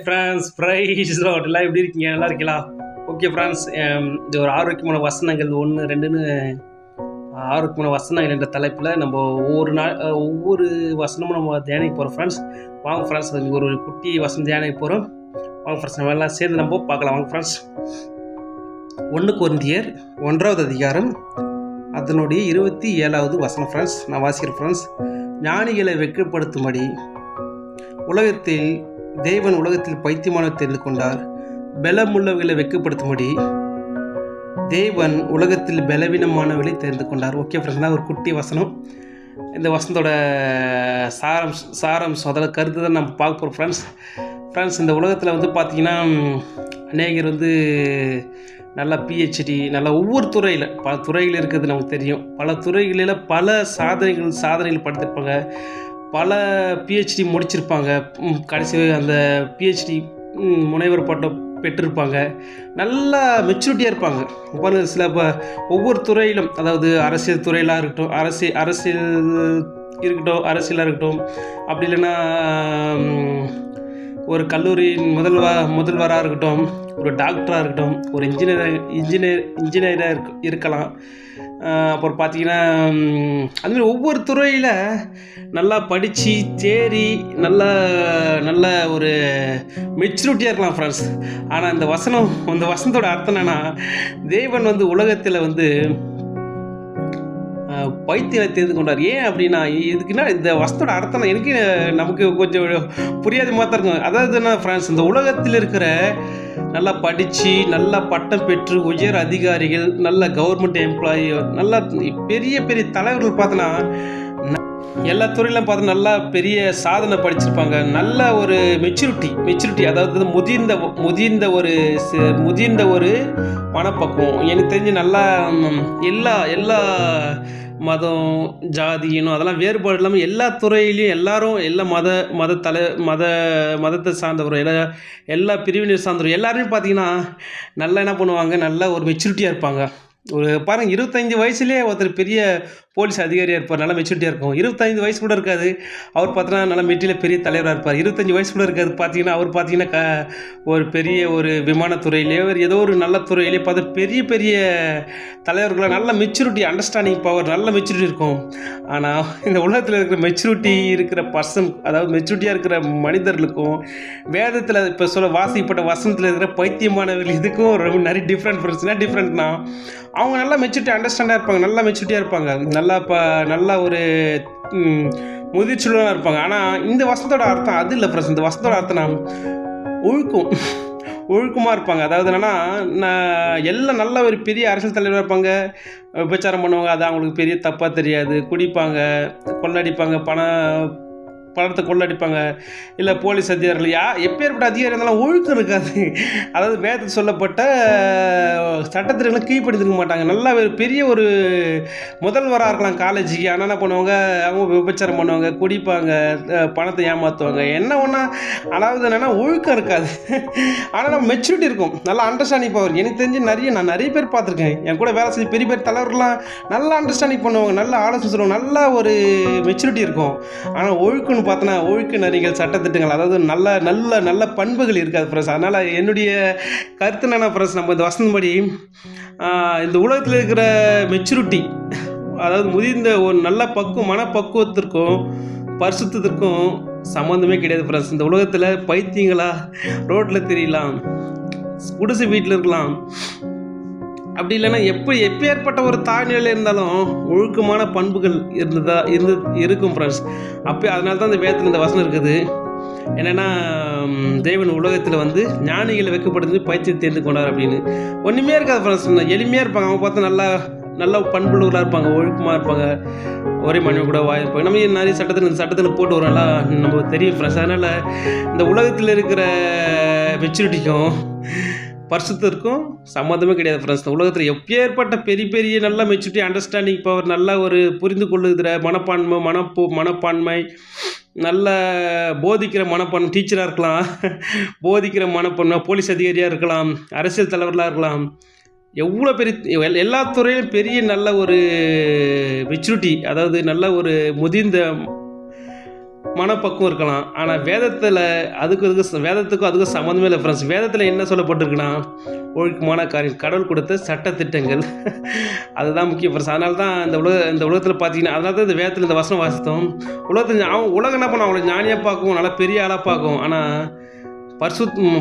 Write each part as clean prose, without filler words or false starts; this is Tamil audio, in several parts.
ஃப்ரான்ஸ் ப்ரைஸ் எல்லாம் எப்படி இருக்கீங்க? நல்லா இருக்கீங்களா? ஓகே ஃப்ரான்ஸ், இது ஒரு ஆரோக்கியமான வசனங்கள் 1, 2ன்னு ஆரோக்கியமான வசனங்கள் என்ற தலைப்பில் நம்ம ஒவ்வொரு நாள் ஒவ்வொரு வசனமும் நம்ம தியானிக்க போகிறோம் ஃப்ரெண்ட்ஸ். வாங்க ஃப்ரெண்ட்ஸ், ஒரு குட்டி வசனம் தியானிக்க போகிறோம். வாங்க ஃப்ரெண்ட்ஸ், நம்ம எல்லாம் சேர்ந்து நம்ம பார்க்கலாம். வாங்க ஃப்ரெண்ட்ஸ், 1 கொரிந்தியர் 1வது அதிகாரம் அதனுடைய 27வது வசனம் ஃப்ரெண்ட்ஸ். நான் வாசிக்கிறேன் ஃப்ரெண்ட்ஸ். ஞானிகளை வெட்கப்படுத்தும்படி தேவன் உலகத்தில் பைத்தியமானவரை தெரிந்து கொண்டார். பலமுள்ளவர்களை வெட்கப்படுத்தும்படி தேவன் உலகத்தில் பலவீனமானவர்களை தெரிந்து கொண்டார். ஓகே ஃப்ரெண்ட்ஸ், தான் ஒரு குட்டி வசனம். இந்த வசனத்தோட சாரம்சம் அதாவது கருத்து தான் நம்ம பார்க்க போகிறோம் ஃப்ரெண்ட்ஸ். இந்த உலகத்தில் வந்து பார்த்திங்கன்னா அநேகர் வந்து நல்லா பிஹெச்டி நல்லா ஒவ்வொரு துறையில் பல துறைகள் இருக்கிறது நமக்கு தெரியும். பல துறைகளில் பல சாதனைகள் படுத்திருப்பாங்க. பல பிஹெச்டி முடிச்சிருப்பாங்க. கடைசி அந்த பிஹெச்டி முனைவர் பட்டம் பெற்றிருப்பாங்க. நல்லா மெச்சூரிட்டியாக இருப்பாங்க. பாருங்கள், சில ஒவ்வொரு துறையிலும், அதாவது அரசியல் துறையிலாக இருக்கட்டும், அரசியலாக இருக்கட்டும், அப்படி இல்லைன்னா ஒரு கல்லூரியின் முதல்வராக இருக்கட்டும், ஒரு டாக்டராக இருக்கட்டும், ஒரு இன்ஜினியராக இருக்கலாம். அப்புறம் பார்த்தீங்கன்னா அதுமாதிரி ஒவ்வொரு துறையில் நல்லா படித்து தேறி நல்ல ஒரு மெச்சூரிட்டியாக இருக்கலாம் ஃப்ரெண்ட்ஸ். ஆனால் இந்த வசனத்தோட அர்த்தம் என்னென்னா, தேவன் வந்து உலகத்தில் வந்து பைத்தியம் தெரிந்து கொண்டார். ஏன் அப்படின்னா, இதுக்குன்னா இந்த வசனத்தோட அர்த்தம் நமக்கு கொஞ்சம் புரியாத மாதிரி தான் இருக்கும். அதாவது என்ன ஃப்ரெண்ட்ஸ், இந்த உலகத்தில் இருக்கிற நல்லா படித்து நல்லா பட்டம் பெற்று உயர் அதிகாரிகள், நல்ல கவர்மெண்ட் எம்ப்ளாயி, நல்லா பெரிய பெரிய தலைவர்கள் பார்த்தோன்னா எல்லா துறையிலும் பார்த்து நல்லா பெரிய சாதனை படிச்சிருப்பாங்க. நல்ல ஒரு மெச்சூரிட்டி அதாவது முதிர்ந்த ஒரு மனப்பக்குவம். எனக்கு தெரிஞ்சு நல்லா எல்லா மதம், ஜாதி, இனம் அதெல்லாம் வேறுபாடு இல்லாமல் எல்லா துறையிலையும் எல்லா மதத்தை சார்ந்தவரும் எல்லா பிரிவினர் சார்ந்தவரும் எல்லாருமே பார்த்திங்கன்னா நல்லா என்ன பண்ணுவாங்க, நல்ல ஒரு மெச்சூரிட்டியாக இருப்பாங்க. ஒரு பாருங்கள், 25 வயசுலேயே ஒருத்தர் பெரிய போலீஸ் அதிகாரியாக இருப்பார். நல்லா மெச்சூரிட்டியாக இருக்கும். 25 வயசு கூட இருக்காது, அவர் பார்த்தோன்னா நல்லா மெட்டீரியல் பெரிய தலைவராக இருப்பார். 25 வயசு கூட இருக்காது, பார்த்தீங்கன்னா அவர் பார்த்தீங்கன்னா ஒரு பெரிய ஒரு விமானத்துறையிலேயே ஏதோ ஒரு நல்ல துறையிலேயே பார்த்து பெரிய தலைவர்களாக நல்ல மெச்சூரிட்டி, அண்டர்ஸ்டாண்டிங் பவர், நல்ல மெச்சூரிட்டி இருக்கும். ஆனால் இந்த உலகத்தில் இருக்கிற மெச்சூரிட்டி இருக்கிற பர்சன், அதாவது மெச்சூரிட்டியாக இருக்கிற மனிதர்களுக்கும் வேதத்தில் இப்போ வாசிக்கப்பட்ட வசனத்தில் இருக்கிற பைத்தியமானவர்கள் இதுக்கும் ரொம்ப நிறைய டிஃப்ரெண்ட்னா அவங்க நல்லா மெச்சூரிட்டி அண்டர்ஸ்டாண்டாக இருப்பாங்க, நல்லா மெச்சூரிட்டியாக இருப்பாங்க, நல்லா ஒரு முதிர்ச்சியுள்ளதாக இருப்பாங்க. ஆனால் இந்த வசனத்தோட அர்த்தம் அது இல்லை ஃப்ரெண்ட்ஸ். இந்த வசனத்தோட அர்த்தம் ஒழுக்கமாக இருப்பாங்க. அதாவது என்னென்னா, எல்லாம் நல்ல ஒரு பெரிய அரசியல் தலைவராக இருப்பாங்க. விபச்சாரம் பண்ணுவாங்க, அது அவங்களுக்கு பெரிய தப்பாக தெரியாது. குடிப்பாங்க, கொள்ளடிப்பாங்க, பணத்தை கொள்ளடிப்பாங்க. இல்லை போலீஸ் அதிகாரிகள் எப்பேற்பட்ட அதிகாரி இருந்தாலும் ஒழுக்கம் இருக்காது. அதாவது வேதத்தில் சொல்லப்பட்ட சட்டத்திற்கு கீழ்ப்படுத்திருக்க மாட்டாங்க. நல்லா பெரிய ஒரு முதல்வராக இருக்கலாம் காலேஜுக்கு. ஆனால் என்ன பண்ணுவாங்க, அவங்க விபச்சாரம் பண்ணுவாங்க, குடிப்பாங்க, பணத்தை ஏமாற்றுவாங்க, என்ன ஒன்றா. அதாவது என்னென்னா ஒழுக்கம் இருக்காது. ஆனால் நம்ம மெச்சூரிட்டி இருக்கும், நல்லா அண்டர்ஸ்டாண்டிங் பவர். எனக்கு தெரிஞ்சு நான் நிறைய பேர் பார்த்துருக்கேன். என் கூட வேலை செஞ்சு பெரிய தலைவர்கள்லாம் நல்லா அண்டர்ஸ்டாண்டிங் பண்ணுவாங்க, நல்லா ஆலோசனை சொல்லுவாங்க, நல்லா ஒரு மெச்சூரிட்டி இருக்கும். ஆனால் ஒழுக்கம் பார்த்தோன்னா ஒழுக்க நெறிகள், சட்டத்திட்டங்கள், அதாவது நல்ல பண்புகள் இருக்காது ஃப்ரெண்ட்ஸ். அதனால் என்னுடைய கருத்து என்னென்ன ஃப்ரெண்ட்ஸ், நம்ம இந்த வசனப்படி இந்த உலகத்தில் இருக்கிற மெச்சூரிட்டி, அதாவது முதிர்ந்த ஒரு நல்ல மனப்பக்குவத்திற்கும் பரிசுத்தத்திற்கும் சம்மந்தமே கிடையாது ஃப்ரெண்ட்ஸ். இந்த உலகத்தில் பைத்தியங்களா ரோட்டில் தெரியலாம், குடிசை வீட்டில் இருக்கலாம், அப்படி இல்லைன்னா எப்பேற்பட்ட ஒரு தாழ்நிலையில் இருந்தாலும் ஒழுக்கமான பண்புகள் இருக்கும் ஃப்ரெண்ட்ஸ். அதனால தான் இந்த வேதத்தில் இந்த வசனம் இருக்குது. என்னென்னா, தேவன் உலகத்தில் வந்து ஞானிகளை வைக்கப்படுறது பைத்தியம் தெரிந்து கொண்டார் அப்படின்னு. ஒன்றுமே இருக்காது ஃப்ரெண்ட்ஸ், எளிமையாக இருப்பாங்க. அவங்க பார்த்து நல்ல பண்புள்ளவர்களாக இருப்பாங்க, ஒழுக்கமாக இருப்பாங்க, ஒரே மனைவி கூட வாயிருப்பாங்க. நம்ம நிறைய சட்டத்தில் போட்டு வரோம்ல, நம்ம தெரியும் ஃப்ரெண்ட்ஸ். அதனால் இந்த உலகத்தில் இருக்கிற மெச்சூரிட்டிக்கும் பரிசுத்திற்கும் சம்மந்தமே கிடையாது ஃப்ரெண்ட்ஸ். இந்த உலகத்தில் எப்பேற்பட்ட பெரிய நல்ல மெச்சூரிட்டி, அண்டர்ஸ்டாண்டிங் பவர், நல்ல ஒரு புரிந்து கொள்ளுகிற மனப்பான்மை, நல்ல போதிக்கிற மனப்பான்மை, டீச்சராக இருக்கலாம், போதிக்கிற மனப்பான்மை, போலீஸ் அதிகாரியாக இருக்கலாம், அரசியல் தலைவர்களாக இருக்கலாம், எவ்வளோ எல்லா துறையிலும் பெரிய நல்ல ஒரு மெச்சூரிட்டி, அதாவது நல்ல ஒரு முதிர்ந்த மனப்பக்குவம் இருக்கலாம். ஆனால் வேதத்தில் வேதத்துக்கும் அதுக்கும் சம்மந்தமே இல்லை ஃப்ரெண்ட்ஸ். வேதத்தில் என்ன சொல்லப்பட்டிருக்குன்னா, ஒழுக்கமான காரியம், கடவுள் கொடுத்த சட்ட திட்டங்கள் அதுதான் முக்கியம் ஃப்ரெண்ட்ஸ். அதனால தான் இந்த உலகத்தில் பார்த்தீங்கன்னா, அதனால தான் இந்த வேதத்தில் இந்த வசனம் வாசித்தோம். உலகம் என்ன பண்ணும், அவங்களை ஞானியாக பார்க்கும், நல்லா பெரிய ஆளாக பார்க்கும். ஆனால்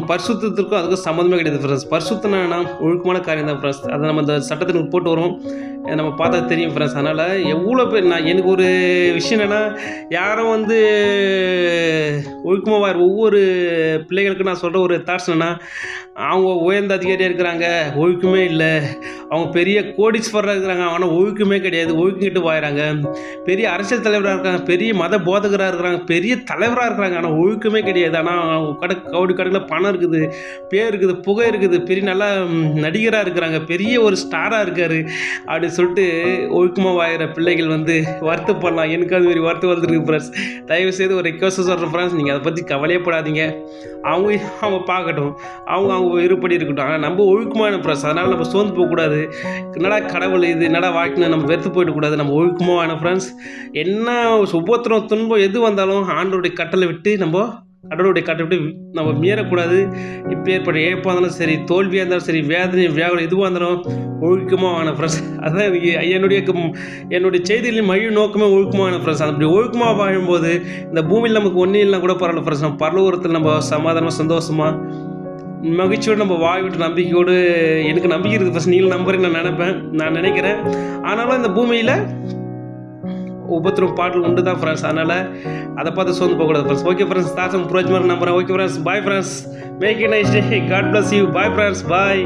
பரிசுத்தத்திற்கும் அதுக்கும் சம்மந்தமே கிடையாது ஃப்ரெண்ட்ஸ். பரிசுத்தம்னா ஒழுக்கமான காரியம் தான் ஃப்ரெண்ட்ஸ். அதை நம்ம இந்த சட்டத்திற்கு போட்டு வரோம், நம்ம பார்த்தா தெரியும் ஃப்ரெண்ட்ஸ். அதனால் எவ்வளோ பேர் எனக்கு ஒரு விஷயம் என்னென்னா, யாரும் ஒழுக்கமாக ஒவ்வொரு பிள்ளைகளுக்கு நான் சொல்கிற ஒரு தாட்ஸ் என்னென்னா, அவங்க உயர்ந்த அதிகாரியாக இருக்கிறாங்க, ஒழுக்கமே இல்லை. அவங்க பெரிய கோடீஸ்வரராக இருக்கிறாங்க, ஆனால் ஒழுக்கமே கிடையாது, ஒழுக்கிட்டு வாயிறாங்க. பெரிய அரசியல் தலைவராக இருக்காங்க, பெரிய மத போதகராக இருக்கிறாங்க, பெரிய தலைவராக இருக்கிறாங்க, ஆனால் ஒழுக்கமே கிடையாது. ஆனால் அவங்க கடையில் பணம் இருக்குது, பேர் இருக்குது, புகை இருக்குது, பெரிய நல்லா நடிகராக இருக்கிறாங்க, பெரிய ஒரு ஸ்டாராக இருக்கார் அப்படின்னு சொல்லிட்டு ஒழுக்கமாக வாயிற பிள்ளைகள் வருத்தப்படலாம். எனக்கு அது மாதிரி வருத்தம் வந்துருக்கு ஃப்ரெண்ட்ஸ். தயவுசெய்து ஒரு ரெக்வஸ்ட் சொல்கிறேன் ஃப்ரெண்ட்ஸ், நீங்கள் அதை பற்றி கவலையப்படாதீங்க. அவங்க பார்க்கட்டும், அவங்க இருப்படி இருக்கட்டும். ஆனால் நம்ம ஒழுக்கமான ஃப்ரெண்ட்ஸ். அதனால் நம்ம சோர்ந்து போகக்கூடாது. என்னடா கடவுள் இது, என்னடா வாழ்க்கைன்னு நம்ம வெறுத்து போயிடக்கூடாது. நம்ம ஒழுக்கமான ஃப்ரெண்ட்ஸ். என்ன சுபத்திரம் துன்பம் எது வந்தாலும் ஆண்டவருடைய கட்டளை விட்டு கடவுளுடைய கட்டளை விட்டு நம்ம மீறக்கூடாது. இப்போ ஏற்பட்ட இழப்பாக இருந்தாலும் சரி, தோல்வியாக இருந்தாலும் சரி, வேதனை வியாபாரம் எதுவாக இருந்தாலும் ஒழுக்கமான ஃப்ரெண்ட்ஸ். அதுதான் என்னுடைய செய்திகளின் மைய நோக்கமே ஒழுக்கமான ஃப்ரெண்ட்ஸ். அப்படி ஒழுக்கமாக வாழும்போது இந்த பூமியில் நமக்கு ஒன்றும் இல்லைனா கூட பரவாயில்ல ஃப்ரெண்ட்ஸ். நம்ம பரலோகத்தில் நம்ம சமாதானமாக சந்தோஷமாக மகிழ்ச்சியோடு நம்ம வாழ்விட்டு நம்பிக்கையோடு, எனக்கு நம்பிக்கை இருக்குது ஃபஸ்ட், நீங்களும் நம்புறேன்னு நான் நினைக்கிறேன். ஆனாலும் இந்த பூமியில் ஒவ்வொருத்தரும் பாடல் உண்டு தான் ஃப்ரெண்ட்ஸ். அதனால் அதை பார்த்து சோர்ந்து போகக்கூடாது ஃப்ரெண்ட்ஸ். ஓகே ஃப்ரெண்ட்ஸ், தாசம் புரோஜ்மார் நம்புறேன். Okay friends, bye friends, make it nice day, God bless you, bye friends, bye.